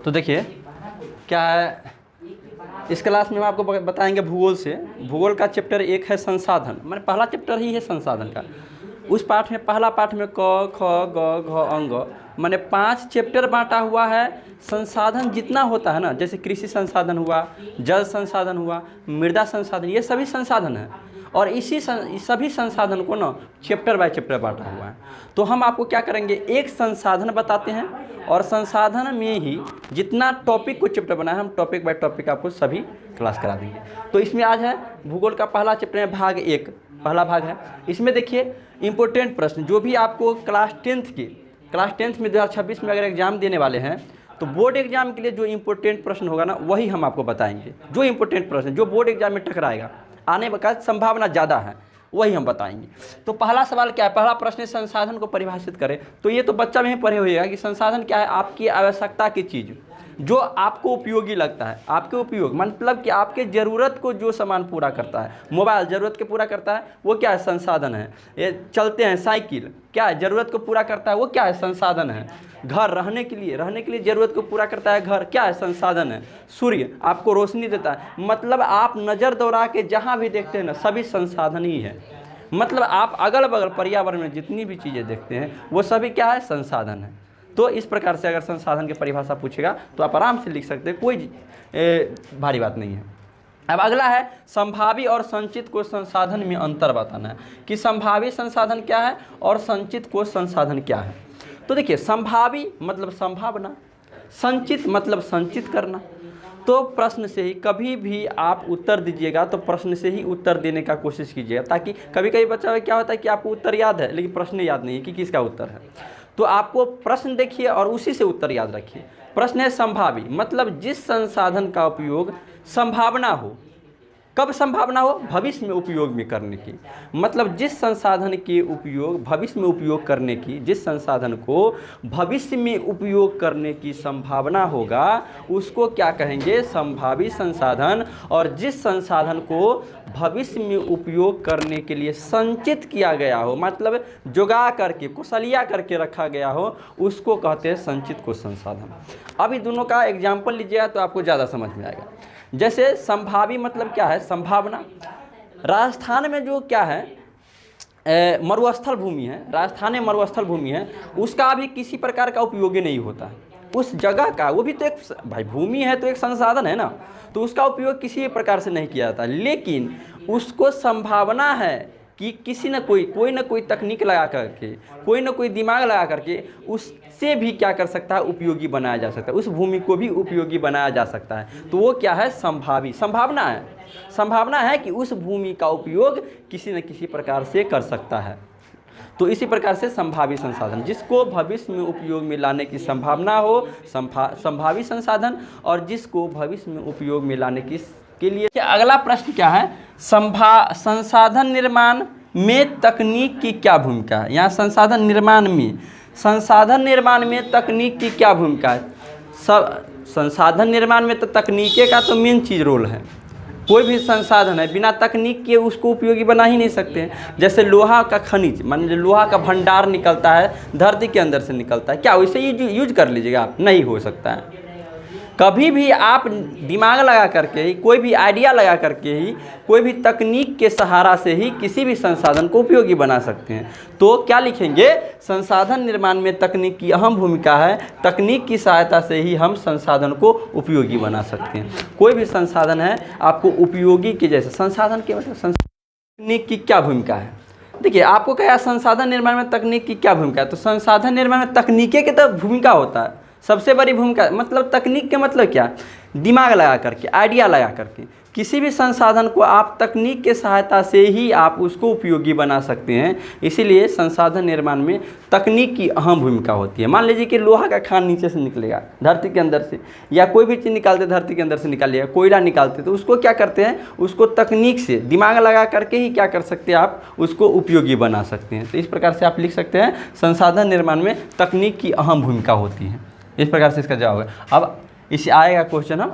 तो देखिए क्या है, इस क्लास में हम आपको बताएंगे भूगोल से। भूगोल का चैप्टर 1 है संसाधन, मैंने पहला चैप्टर ही है संसाधन का। उस पाठ में पहला पाठ में क ख ग घ अंग मैंने 5 चैप्टर बांटा हुआ है। संसाधन जितना होता है ना, जैसे कृषि संसाधन हुआ, जल संसाधन हुआ, मृदा संसाधन, ये सभी संसाधन है। और सभी संसाधन को ना चैप्टर बाय चैप्टर बांटा हुआ है। तो हम आपको क्या करेंगे, एक संसाधन बताते हैं और संसाधन में ही जितना टॉपिक को चैप्टर बनाए हम टॉपिक बाय टॉपिक आपको सभी क्लास करा देंगे। तो इसमें आज है भूगोल का पहला चैप्टर है भाग 1, पहला भाग है। इसमें देखिए इंपॉर्टेंट प्रश्न जो भी आपको क्लास 10th में 2026 में अगर एग्जाम देने वाले हैं तो बोर्ड एग्जाम के लिए जो इंपॉर्टेंट प्रश्न होगा ना वही हम आपको बताएंगे। जो इंपॉर्टेंट प्रश्न जो बोर्ड एग्जाम में टकराएगा, आने का संभावना ज़्यादा है, वही हम बताएंगे। तो पहला सवाल क्या है, पहला प्रश्न संसाधन को परिभाषित करें। तो ये तो बच्चा में ही पढ़े होइएगा कि संसाधन क्या है, आपकी आवश्यकता की चीज़ जो आपको उपयोगी लगता है। आपके उपयोग मतलब कि आपके ज़रूरत को जो सामान पूरा करता है, मोबाइल ज़रूरत के पूरा करता है, वो क्या है, संसाधन है। ये चलते हैं साइकिल, क्या है, ज़रूरत को पूरा करता है, वो क्या है, संसाधन है। घर रहने के लिए ज़रूरत को पूरा करता है, घर क्या है, संसाधन है। सूर्य आपको रोशनी देता है, मतलब आप नज़र दौड़ा के जहाँ भी देखते हैं ना सभी संसाधन ही है। मतलब आप अगल बगल पर्यावरण में जितनी भी चीज़ें देखते हैं वो सभी क्या है, संसाधन है। तो इस प्रकार से अगर संसाधन की परिभाषा पूछेगा तो आप आराम से लिख सकते हैं, कोई भारी बात नहीं है। अब अगला है संभावी और संचित को संसाधन में अंतर बताना है कि संभावी संसाधन क्या है और संचित को संसाधन क्या है। तो देखिए संभावी मतलब संभावना, संचित मतलब संचित करना। तो प्रश्न से ही कभी भी आप उत्तर दीजिएगा तो प्रश्न से ही उत्तर देने का कोशिश कीजिएगा, ताकि कभी कभी बच्चा क्या होता है कि आपको उत्तर याद है लेकिन प्रश्न याद नहीं है कि किसका उत्तर है। तो आपको प्रश्न देखिए और उसी से उत्तर याद रखिए। प्रश्न है संभावी मतलब जिस संसाधन का उपयोग संभावना हो, कब संभावना हो, भविष्य में उपयोग में करने की। मतलब जिस संसाधन के उपयोग भविष्य में उपयोग करने की, जिस संसाधन को भविष्य में उपयोग करने की संभावना होगा उसको क्या कहेंगे, संभावी संसाधन। और जिस संसाधन को भविष्य में उपयोग करने के लिए संचित किया गया हो, मतलब जुगा करके कुशलिया करके रखा गया हो, उसको कहते हैं संचित को संसाधन। अभी दोनों का एग्जाम्पल लीजिएगा तो आपको ज़्यादा समझ में आएगा। जैसे संभावी मतलब क्या है, संभावना। राजस्थान में जो क्या है मरुस्थल भूमि है, राजस्थान में मरुस्थल भूमि है, उसका अभी किसी प्रकार का उपयोग ही नहीं होता है उस जगह का। वो भी तो एक भाई भूमि है तो एक संसाधन है ना, तो उसका उपयोग किसी प्रकार से नहीं किया जाता। लेकिन उसको संभावना है कि किसी न कोई तकनीक लगा करके, कोई न कोई दिमाग लगा करके उससे भी क्या कर सकता है, उपयोगी बनाया जा सकता है, उस भूमि को भी उपयोगी बनाया जा सकता है। तो वो क्या है, संभावी संभावना है। संभावना है कि उस भूमि का उपयोग किसी न किसी प्रकार से कर सकता है। तो इसी प्रकार से संभावी संसाधन जिसको भविष्य में उपयोग में लाने की संभावना हो, संभावी संसाधन। और जिसको भविष्य में उपयोग में लाने की के लिए। अगला प्रश्न क्या है, संसाधन निर्माण में तकनीक की क्या भूमिका है। यहाँ संसाधन निर्माण में तकनीक की क्या भूमिका है। संसाधन निर्माण में तो तकनीके का तो मेन चीज़ रोल है। कोई भी संसाधन है बिना तकनीक के उसको उपयोगी बना ही नहीं सकते हैं। जैसे लोहा का खनिज, मान लीजिए लोहा का भंडार निकलता है, धरती के अंदर से निकलता है, क्या वैसे ही यूज कर लीजिएगा आप, नहीं हो सकता है। कभी भी आप दिमाग लगा करके ही, कोई भी आइडिया लगा करके ही, कोई भी तकनीक के सहारा से ही किसी भी संसाधन को उपयोगी बना सकते हैं। तो क्या लिखेंगे, संसाधन निर्माण में तकनीक की अहम भूमिका है। तकनीक की सहायता से ही हम संसाधन को उपयोगी बना सकते हैं। कोई भी संसाधन है आपको उपयोगी के जैसे, संसाधन के मतलब तकनीक की क्या भूमिका है। देखिए आपको क्या संसाधन निर्माण में तकनीक की क्या भूमिका है, तो संसाधन निर्माण में तकनीके की तो भूमिका होता है, सबसे बड़ी भूमिका। मतलब तकनीक के मतलब क्या, दिमाग लगा करके, आइडिया लगा करके किसी भी संसाधन को आप तकनीक के सहायता से ही आप उसको उपयोगी बना सकते हैं। इसीलिए संसाधन निर्माण में तकनीक की अहम भूमिका होती है। मान लीजिए कि लोहा का खान नीचे से निकलेगा धरती के अंदर से, या कोई भी चीज़ निकालते धरती के अंदर से निकालिएगा, कोयला निकालते तो उसको क्या करते हैं, उसको तकनीक से दिमाग लगा करके ही क्या कर सकते हैं, आप उसको उपयोगी बना सकते हैं। तो इस प्रकार से आप लिख सकते हैं संसाधन निर्माण में तकनीक की अहम भूमिका होती है। इस प्रकार से इसका जवाब है। अब इसे आएगा क्वेश्चन हम